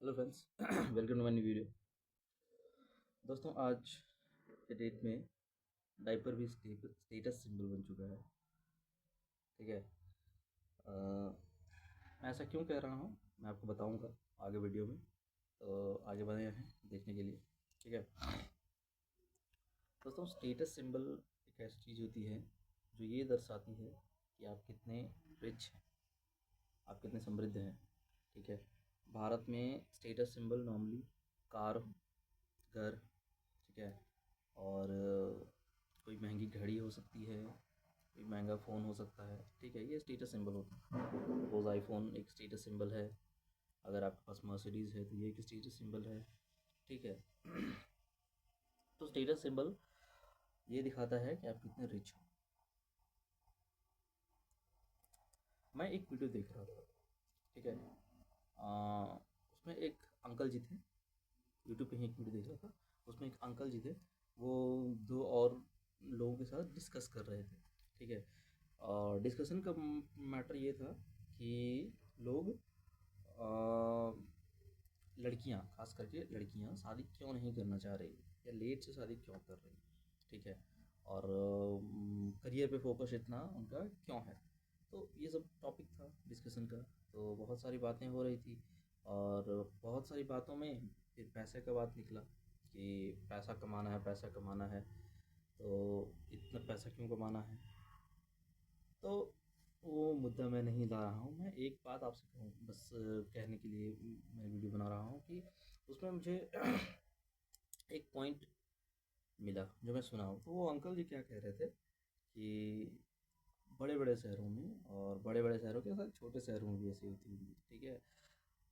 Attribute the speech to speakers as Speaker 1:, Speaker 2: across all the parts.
Speaker 1: Hello friends welcome to my new video. दोस्तों, आज के डेट में डायपर भी स्टेटस सिंबल बन चुका है। ठीक है। मैं ऐसा क्यों कह रहा हूँ मैं आपको बताऊँगा आगे वीडियो में, तो आगे बने हैं देखने के लिए। ठीक है दोस्तों, स्टेटस सिंबल एक ऐसी चीज़ होती है जो ये दर्शाती है कि आप कितने रिच हैं, आप कितने समृद्ध हैं। ठीक है। भारत में स्टेटस सिंबल नॉर्मली कार, घर, ठीक है, और कोई महंगी घड़ी हो सकती है, कोई महंगा फ़ोन हो सकता है। ठीक है, ये स्टेटस सिंबल होता है। सपोज़ आईफोन एक स्टेटस सिंबल है, अगर आपके पास मर्सिडीज़ है तो ये एक स्टेटस सिंबल है। ठीक है। तो स्टेटस सिंबल ये दिखाता है कि आप कितने रिच हो। मैं एक वीडियो देख रहा था। ठीक है। उसमें एक अंकल जी थे, यूट्यूब पे ही एक वीडियो देख रहा था। उसमें एक अंकल जी थे, वो दो और लोगों के साथ डिस्कस कर रहे थे। ठीक है। और डिस्कशन का मैटर ये था कि लोग लड़कियां, खास करके लड़कियां शादी क्यों नहीं करना चाह रही या लेट से शादी क्यों कर रही। ठीक है। और करियर पे फोकस इतना उनका क्यों है। तो ये सब टॉपिक था डिस्कशन का। तो बहुत सारी बातें हो रही थी और बहुत सारी बातों में फिर पैसे का बात निकला कि पैसा कमाना है, पैसा कमाना है। तो इतना पैसा क्यों कमाना है। तो वो मुद्दा मैं नहीं ला रहा हूँ। मैं एक बात आपसे कहूँ बस, कहने के लिए मैं वीडियो बना रहा हूँ कि उसमें मुझे एक पॉइंट मिला जो मैं सुना हूँ। तो वो अंकल जी क्या कह रहे थे कि बड़े बड़े शहरों में, और बड़े बड़े शहरों के साथ छोटे शहरों में भी ऐसी होती होंगी। ठीक है।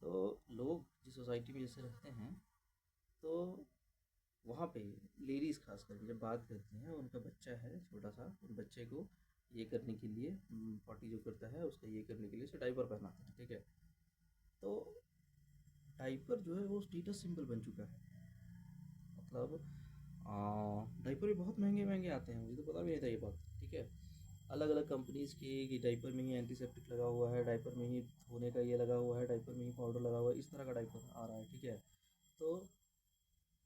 Speaker 1: तो लोग जिस सोसाइटी में जैसे रहते हैं, तो वहाँ पे लेडीज़ खास करके जब बात करती हैं, उनका बच्चा है छोटा सा, उन बच्चे को ये करने के लिए, पॉटी जो करता है उसका ये करने के लिए उसे डायपर पहनाते हैं। ठीक है। तो डायपर जो है वो स्टेटस सिंबल बन चुका है। मतलब डायपर भी बहुत महंगे महंगे आते हैं, मुझे तो पता भी नहीं था ये बात। ठीक है। अलग अलग कंपनीज़ के कि डायपर में ही एंटीसेप्टिक लगा हुआ है, डायपर में ही धोने का ये लगा हुआ है, डायपर में ही पाउडर लगा हुआ है, इस तरह का डायपर आ रहा है। ठीक है। तो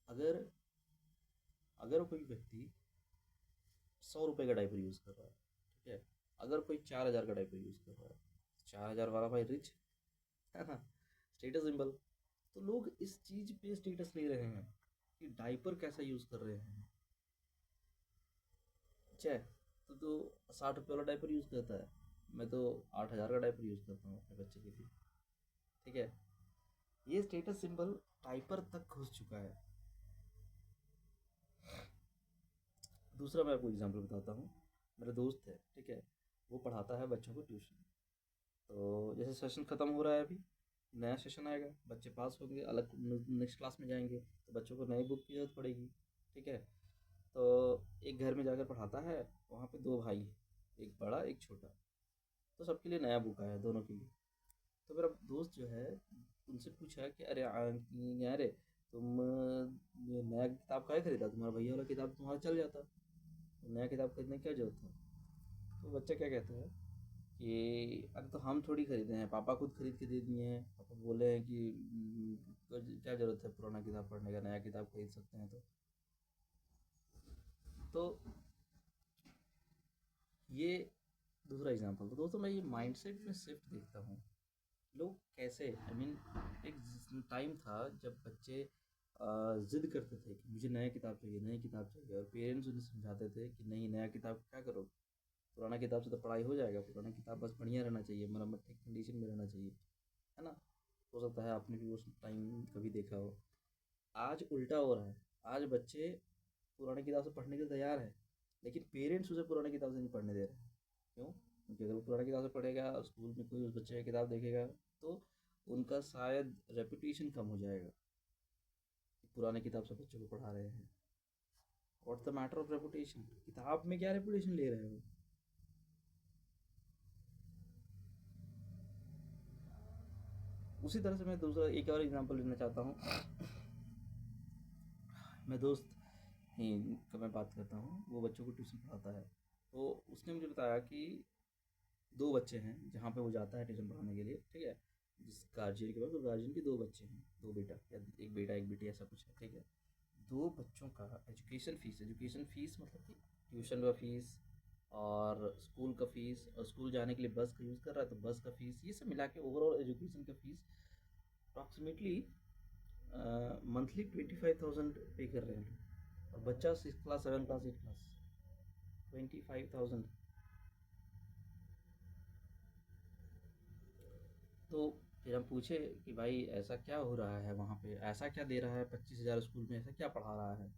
Speaker 1: अगर अगर कोई व्यक्ति 100 रुपये का डायपर यूज़ कर रहा है, ठीक है, अगर कोई 4 हज़ार का डायपर यूज़ कर रहा है, 4 हज़ार वाला भाई रिच है ना, स्टेटस सिंबल। तो लोग इस चीज़ पे स्टेटस ले रहे हैं कि डायपर कैसा यूज़ कर रहे हैं। अच्छा है, तो 60 रुपये वाला डायपर यूज़ करता है, मैं तो 8 हज़ार का डायपर यूज़ करता हूँ अपने बच्चे के लिए। ठीक है। ये स्टेटस सिंबल डायपर तक घुस चुका है। दूसरा मैं आपको एग्जांपल बताता हूँ। मेरा दोस्त है, ठीक है, वो पढ़ाता है बच्चों को ट्यूशन। तो जैसे सेशन ख़त्म हो रहा है अभी, नया सेशन आएगा, बच्चे पास होंगे, अलग नेक्स्ट क्लास में जाएंगे, तो बच्चों को नई बुक की ज़रूरत पड़ेगी। ठीक है। तो एक घर में जाकर पढ़ाता है, वहाँ पे दो भाई हैं, एक बड़ा एक छोटा। तो सबके लिए नया बुक आया है, दोनों के लिए। तो मेरा दोस्त जो है उनसे पूछा कि अरे यार रे, तुम ये नया किताब काहे खरीदा, तुम्हारा भैया वाला किताब तुम्हारा चल जाता, तो नया किताब खरीदने की क्या जरूरत है। तो बच्चा क्या कहता है कि अरे तो हम थोड़ी खरीदे हैं, पापा खुद खरीद के दे दिए हैं, पापा बोले हैं कि क्या ज़रूरत है पुराना किताब पढ़ने का, नया किताब खरीद सकते हैं। तो ये दूसरा एग्जांपल। तो दोस्तों, मैं ये माइंडसेट में शिफ्ट देखता हूँ, लोग कैसे, आई मीन, एक टाइम था जब बच्चे ज़िद करते थे कि मुझे नया किताब चाहिए, नई किताब चाहिए, और पेरेंट्स उन्हें समझाते थे कि नहीं, नया किताब क्या करो, पुराना किताब से तो पढ़ाई हो जाएगा, पुराना किताब बस बढ़िया रहना चाहिए, मरम्मत ठीक कंडीशन में रहना चाहिए, है ना। हो सकता है आपने भी उस टाइम कभी देखा हो। आज उल्टा हो रहा है। आज बच्चे पुरानी किताब से पढ़ने के लिए तैयार है, लेकिन पेरेंट्स उसे पुरानी किताब से नहीं पढ़ने दे रहे हैं। क्यों? क्योंकि अगर वो पुरानी किताब से पढ़ेगा, स्कूल में कोई उस बच्चे की किताब देखेगा, तो उनका शायद रेपुटेशन कम हो जाएगा कि पुराने किताब से बच्चों को पढ़ा रहे हैं। What's the matter of reputation, किताब में क्या रेपुटेशन ले रहे हो। उसी तरह से मैं दूसरा एक और एग्जांपल लेना चाहता हूँ। मैं दोस्त ही का मैं बात करता हूँ, वो बच्चों को ट्यूशन पढ़ाता है। तो उसने मुझे बताया कि दो बच्चे हैं जहाँ पे वो जाता है ट्यूशन पढ़ाने के लिए। ठीक है। जिस गार्जियन के पास, तो गार्जियन के 2 बच्चे हैं, 2 बेटा या 1 बेटा 1 बेटी ऐसा कुछ है, ठीक है। 2 बच्चों का एजुकेशन फ़ीस मतलब कि ट्यूशन का फ़ीस और स्कूल का फ़ीस, और स्कूल जाने के लिए बस का यूज़ कर रहा है तो बस का फ़ीस, ये सब मिला के ओवरऑल एजुकेशन का फ़ीस अप्रॉक्सिमेटली मंथली 25,000 पे कर रहे हैं। और बच्चा 6 क्लास 7 क्लास 8 क्लास 25,000। तो फिर हम पूछे कि भाई ऐसा क्या हो रहा है वहाँ पे, ऐसा क्या दे रहा है 25,000 स्कूल में, ऐसा क्या पढ़ा रहा है।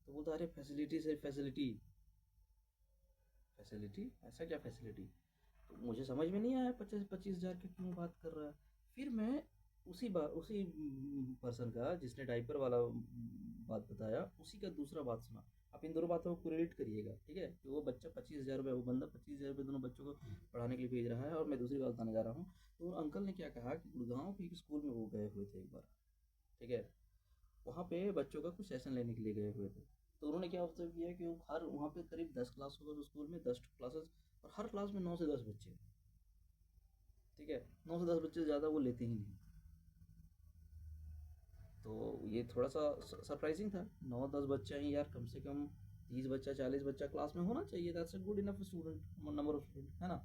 Speaker 1: तो बोलता अरे फैसिलिटी से फैसिलिटी, फैसिलिटी ऐसा क्या फैसिलिटी। तो मुझे समझ में नहीं आया 25,000 की क्यों बात कर रहा है। फिर मैं उसी पर्सन का जिसने डाइपर वाला बात बताया, उसी का दूसरा बात सुना। आप इन दोनों बातों को कोरिलेट करिएगा, ठीक है, कि वो बच्चा 25,000 रुपये, वो बंदा 25,000 रुपये दोनों बच्चों को पढ़ाने के लिए भेज रहा है, और मैं दूसरी बात बताने जा रहा हूँ। तो उन अंकल ने क्या कहा कि गुड़गांव के एक स्कूल में वो गए हुए थे एक बार, ठीक है। वहाँ पे बच्चों का कुछ सेशन लेने के लिए गए हुए थे। तो उन्होंने क्या ऑब्जर्व किया कि वो हर वहाँ पे करीब 10 क्लास होगा उस स्कूल में, 10 क्लासेस, और हर क्लास में 9 से 10 बच्चे, ठीक है। 9 से 10 बच्चे से ज़्यादा वो लेते ही नहीं। तो ये थोड़ा सा सरप्राइजिंग था। 9-10 बच्चा ही यार, कम से कम 30 बच्चा 40 बच्चा क्लास में होना चाहिए, that's a good enough student number of student, है ना।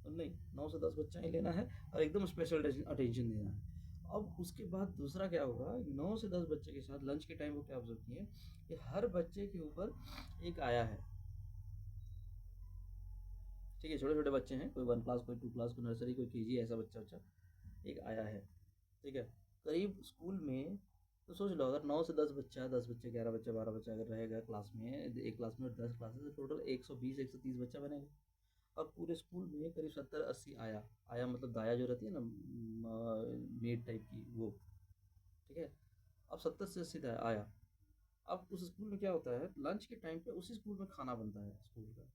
Speaker 1: तो नहीं, 9 से 10 बच्चा ही लेना है और एकदम स्पेशल अटेंशन देना है। अब उसके बाद दूसरा क्या होगा, 9 से 10 बच्चे के साथ लंच के टाइम को क्या ऑब्जर्व किए कि हर बच्चे के ऊपर एक आया है, ठीक है। छोटे छोटे बच्चे हैं, कोई 1 क्लास, कोई 2 क्लास, कोई नर्सरी, कोई केजी, ऐसा बच्चा बच्चा एक आया है, ठीक है। करीब स्कूल में, तो सोच लो अगर 9 से 10 बच्चा, 10 बच्चे, 11 बच्चा, 12 बच्चा अगर रहेगा क्लास में, एक क्लास में 10 क्लासेस, तो टोटल 120 130 बच्चा बनेगा। और पूरे स्कूल में करीब 70-80 आया, आया मतलब दाया जो रहती है ना, मेड टाइप की वो, ठीक है। अब 70 से 80 आया। अब उस स्कूल में क्या होता है, लंच के टाइम पे उसी स्कूल में खाना बनता है स्कूल का,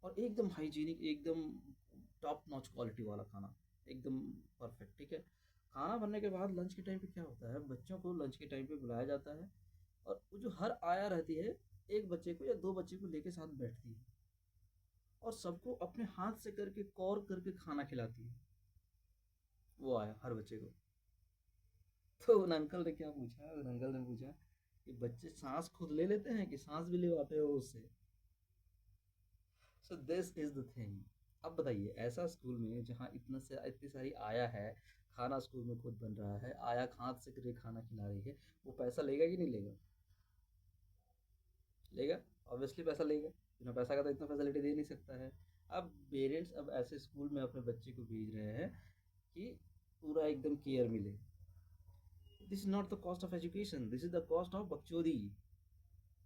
Speaker 1: और एकदम हाइजीनिक, एकदम टॉप नॉच क्वालिटी वाला खाना, एकदम परफेक्ट, ठीक है। खाना बनने के बाद लंच के टाइम पे क्या होता है, बच्चों को लंच के टाइम पे बुलाया जाता है, और वो जो हर आया रहती है, एक बच्चे को या 2 बच्चे को लेके साथ बैठती है, और सबको अपने हाथ से करके कौर करके खाना खिलाती है, वो आया हर बच्चे को। तो उन अंकल ने क्या पूछा, उन अंकल ने पूछा कि बच्चे सांस खुद ले लेते हैं कि सांस भी लेवाते हो उससे। So this is the thing. अब बताइए, ऐसा स्कूल में जहाँ इतनी सारी आया है, खाना स्कूल में खुद बन रहा है, आया हाथ से करके खाना खिला रही है, वो पैसा लेगा कि नहीं लेगा। लेगा, ऑब्वियसली पैसा लेगा, बिना पैसा का तो इतना फैसिलिटी दे नहीं सकता है। अब पेरेंट्स अब ऐसे स्कूल में अपने बच्चे को भेज रहे हैं कि पूरा एकदम केयर मिले। This is not the cost of education, this is the cost of बकचोदी।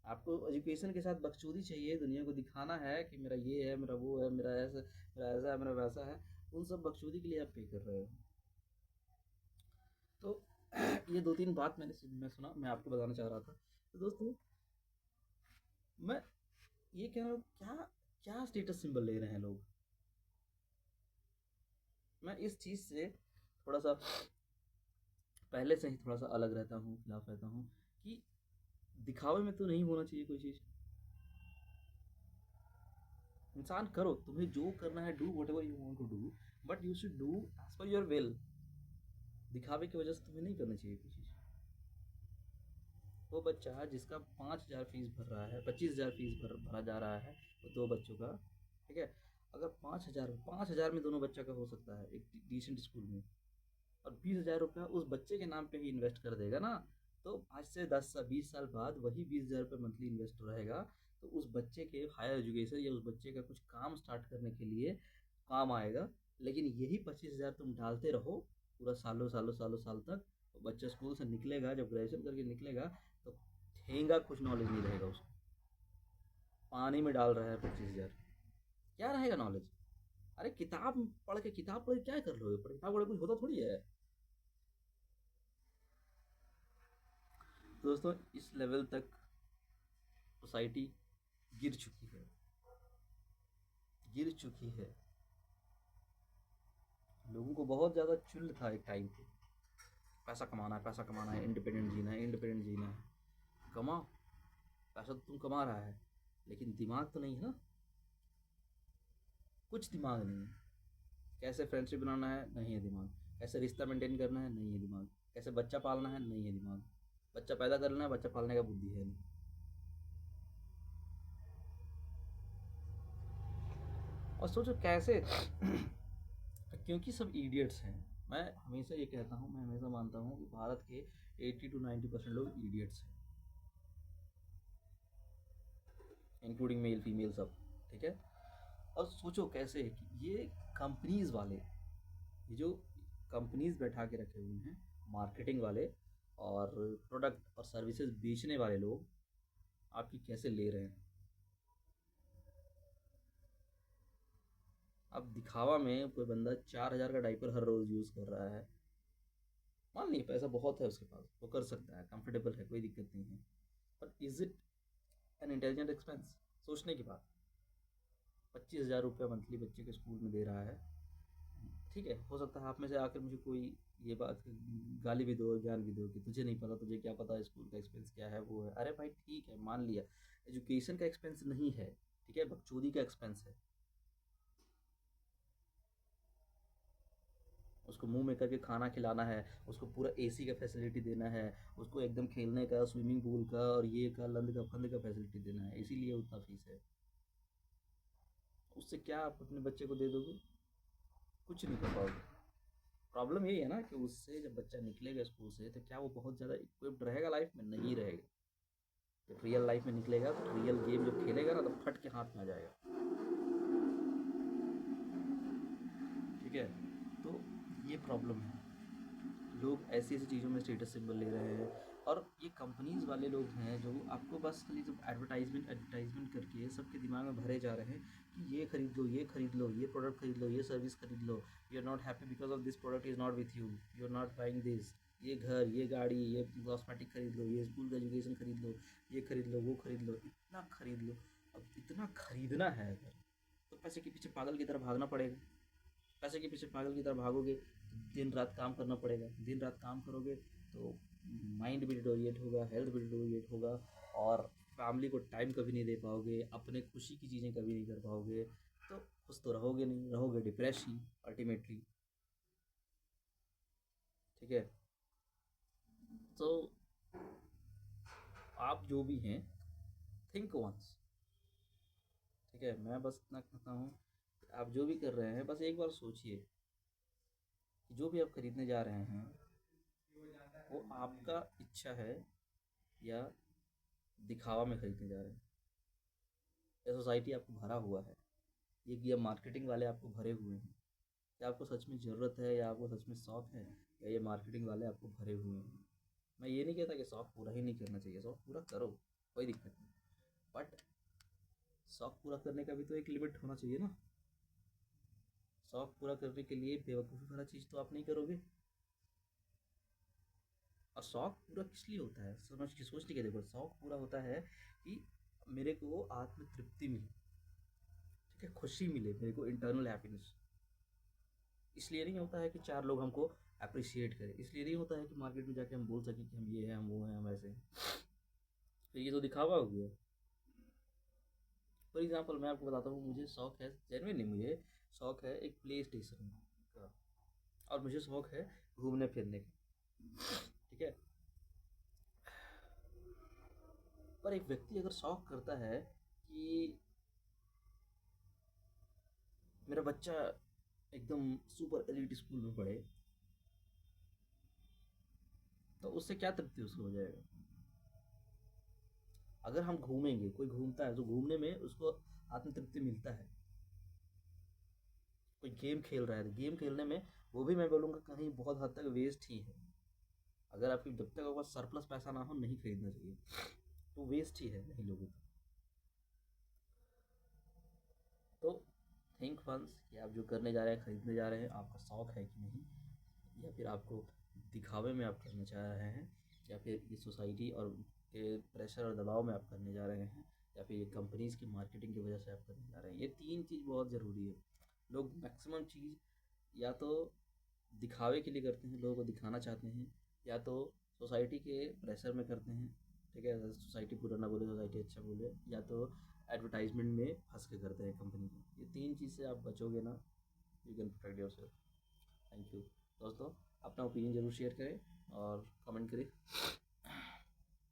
Speaker 1: आपको एजुकेशन के साथ बकचोदी चाहिए, दुनिया को दिखाना है कि मेरा ये है, मेरा वो है, मेरा ऐसा है, मेरा वैसा है। उन सब बकचोदी के लिए आप पे कर रहे हो। तो ये 2-3 बात मैं सुना, मैं आपको बताना चाह रहा था। तो दोस्तों, मैं ये कह रहा हूँ, क्या क्या स्टेटस सिंबल ले रहे हैं लोग। मैं इस चीज़ से थोड़ा सा पहले से ही थोड़ा सा अलग रहता हूँ, खिलाफ रहता हूँ, कि दिखावे में तो नहीं होना चाहिए कोई चीज़। इंसान करो, तुम्हें जो करना है, do whatever you want to do, but you should do as per your will. दिखावे की वजह से तुम्हें नहीं करना चाहिए कोई चीज़। वो बच्चा जिसका 5,000 फीस भर रहा है, 25,000 फीस भरा जा रहा है, वो 2 बच्चों का, ठीक है। अगर 5,000 में दोनों बच्चा का हो सकता है एक डिसेंट स्कूल में, और 20,000 रुपया उस बच्चे के नाम पे ही इन्वेस्ट कर देगा ना, तो आज से 10 20 साल बाद वही 20,000 रुपये मंथली इन्वेस्ट रहेगा। तो उस बच्चे के हायर एजुकेशन या उस बच्चे का कुछ काम स्टार्ट करने के लिए काम आएगा। लेकिन यही 25,000 तुम डालते रहो पूरा सालों सालों सालों साल तक, तो बच्चा स्कूल से निकलेगा, जब ग्रेजुएशन करके निकलेगा, तो ठेंगा कुछ नॉलेज नहीं रहेगा उसको। पानी में डाल रहा है 25,000, क्या रहेगा नॉलेज। अरे किताब पढ़ के क्या कर लोगे, किताब पढ़ के कुछ होता थोड़ी है। दोस्तों, इस लेवल तक सोसाइटी गिर चुकी है, गिर चुकी है। लोगों को बहुत ज़्यादा चुल था एक टाइम पे, पैसा कमाना है, पैसा कमाना है, इंडिपेंडेंट जीना है, इंडिपेंडेंट जीना है। कमाओ, पैसा तो तुम कमा रहा है, लेकिन दिमाग तो नहीं है ना, कुछ दिमाग नहीं है। कैसे फ्रेंडशिप बनाना है, नहीं है दिमाग। कैसे रिश्ता मेंटेन करना है, नहीं है दिमाग। कैसे बच्चा पालना है, नहीं है दिमाग। बच्चा पैदा करना है, बच्चा पालने का बुद्धि है नहीं। और सोचो कैसे क्योंकि सब इडियट्स हैं। मैं हमेशा ये कहता हूँ, मैं हमेशा मानता हूँ कि भारत के 80 to 90% लोग इडियट्स हैं, इंक्लूडिंग मेल फीमेल सब। ठीक है। और सोचो कैसे कि ये कंपनीज वाले, ये जो कंपनीज बैठा के रखे हुए हैं, मार्केटिंग वाले और प्रोडक्ट और सर्विसेज बेचने वाले लोग आपकी कैसे ले रहे हैं। अब दिखावा में कोई बंदा 4,000 का डाइपर हर रोज़ यूज़ कर रहा है, मान लीजिए पैसा बहुत है उसके पास, वो कर सकता है, कंफर्टेबल है, कोई दिक्कत नहीं है। But is it an intelligent expense? सोचने की बात। 25,000 रुपया मंथली बच्चे के स्कूल में दे रहा है। ठीक है, हो सकता है आप में से आकर मुझे कोई ये बात गाली भी दो, ज्ञान भी दो कि तुझे नहीं पता, तुझे क्या पता स्कूल का एक्सपेंस क्या है, वो है। अरे भाई ठीक है, मान लिया एजुकेशन का एक्सपेंस नहीं है, ठीक है, बकचोदी का एक्सपेंस है। उसको मुंह में करके खाना खिलाना है, उसको पूरा एसी का फैसिलिटी देना है, उसको एकदम खेलने का, स्विमिंग पूल का और ये का लंद का फंद का फैसिलिटी देना है, इसीलिए उतना फीस है। उससे क्या आप अपने बच्चे को दे दोगे? कुछ नहीं कर पाओगे। प्रॉब्लम यही है ना कि उससे जब बच्चा निकलेगा स्कूल से तो क्या वो बहुत ज़्यादा इक्विप्ड रहेगा लाइफ में? नहीं रहेगा। जब रियल लाइफ में निकलेगा तो रियल गेम जब खेलेगा ना तो फट के हाथ में आ जाएगा। ठीक है। तो ये प्रॉब्लम है, लोग ऐसी ऐसी चीज़ों में स्टेटस सिंबल ले रहे हैं। और ये कंपनीज वाले लोग हैं जो आपको बस खाली जब एडवर्टाइजमेंट एडवर्टाइजमेंट करके सबके दिमाग में भरे जा रहे हैं कि ये खरीद लो, ये खरीद लो, ये प्रोडक्ट खरीद लो, ये सर्विस खरीद लो, you are not happy because of this product is not with you, you are not buying this, ये घर, ये गाड़ी, ये कॉस्मेटिक खरीद लो, ये स्कूल का एजुकेशन खरीद लो, ये खरीद लो, वो खरीद लो, इतना खरीद लो। अब इतना खरीदना है अगर, तो पैसे के पीछे पागल की तरह भागना पड़ेगा। पैसे के पीछे पागल की तरह भागोगे तो दिन रात काम करना पड़ेगा। दिन रात काम करोगे तो माइंड भी डिटोरिएट होगा, हेल्थ भी डिटोरिएट होगा, और फैमिली को टाइम कभी नहीं दे पाओगे, अपने खुशी की चीज़ें कभी नहीं कर पाओगे। तो खुश तो रहोगे नहीं, रहोगे डिप्रेस ही अल्टीमेटली। ठीक है। तो आप जो भी हैं, थिंक वंस। ठीक है, मैं बस इतना कहता हूँ कि आप जो भी कर रहे हैं बस एक बार सोचिए कि जो भी आप खरीदने जा रहे हैं वो आपका इच्छा है या दिखावा में खरीदने जा रहे हैं। ये सोसाइटी आपको भरा हुआ है, ये मार्केटिंग वाले आपको भरे हुए हैं। क्या आपको सच में ज़रूरत है या आपको सच में शौक है, या ये मार्केटिंग वाले आपको भरे हुए हैं? मैं ये नहीं कहता कि शौक पूरा ही नहीं करना चाहिए, शौक पूरा करो, कोई दिक्कत नहीं। बट शौक पूरा करने का भी तो एक लिमिट होना चाहिए ना। शौक पूरा करने के लिए बेवकूफ़ी वाला चीज़ तो आप नहीं करोगे। और शौक पूरा किस लिए होता है, समझ के सोच के देखो। शौक पूरा होता है कि मेरे को आत्म तृप्ति मिले, ठीक है, खुशी मिले, मेरे को इंटरनल हैप्पीनेस। इसलिए नहीं होता है कि चार लोग हमको अप्रिशिएट करें, इसलिए नहीं होता है कि मार्केट में जाके हम बोल सकें कि हम ये हैं, हम वो हैं, हम ऐसे हैं। तो ये तो दिखावा हो गया। फॉर एग्जाम्पल मैं आपको बताता हूँ, मुझे शौक है, जेनविनली मुझे शौक है एक प्ले स्टेशन का, और मुझे शौक है घूमने फिरने का। ठीक है। पर एक व्यक्ति अगर शौक करता है कि मेरा बच्चा एकदम सुपर एलिट स्कूल में पढ़े, तो उससे क्या तृप्ति उसको हो जाएगा? अगर हम घूमेंगे, कोई घूमता है तो घूमने में उसको आत्म तृप्ति मिलता है। कोई गेम खेल रहा है तो गेम खेलने में, वो भी मैं बोलूँगा कहीं बहुत हद तक वेस्ट ही है। अगर आपकी जब तक आपके पास सरप्लस पैसा ना हो, नहीं खरीदना चाहिए, तो वेस्ट ही है, नहीं लोगे तो। थिंक वंस कि आप जो करने जा रहे हैं, खरीदने जा रहे हैं, आपका शौक है कि नहीं, या फिर आपको दिखावे में आप करना चाह रहे हैं, या फिर ये सोसाइटी और के प्रेशर और दबाव में आप करने जा रहे हैं, या फिर ये कंपनीज़ की मार्केटिंग की वजह से आप करने जा रहे हैं। ये तीन चीज़ बहुत ज़रूरी है। लोग मैक्सिमम चीज़ या तो दिखावे के लिए करते हैं, लोगों को दिखाना चाहते हैं, या तो सोसाइटी के प्रेशर में करते हैं। ठीक है, सोसाइटी बुरा ना बोले, सोसाइटी अच्छा बोले, या तो एडवर्टाइजमेंट में फंस के करते हैं कंपनी को। ये तीन चीज़ से आप बचोगे ना, you can protect your self. Thank you. दोस्तों अपना ओपिनियन ज़रूर शेयर करें और कमेंट करें।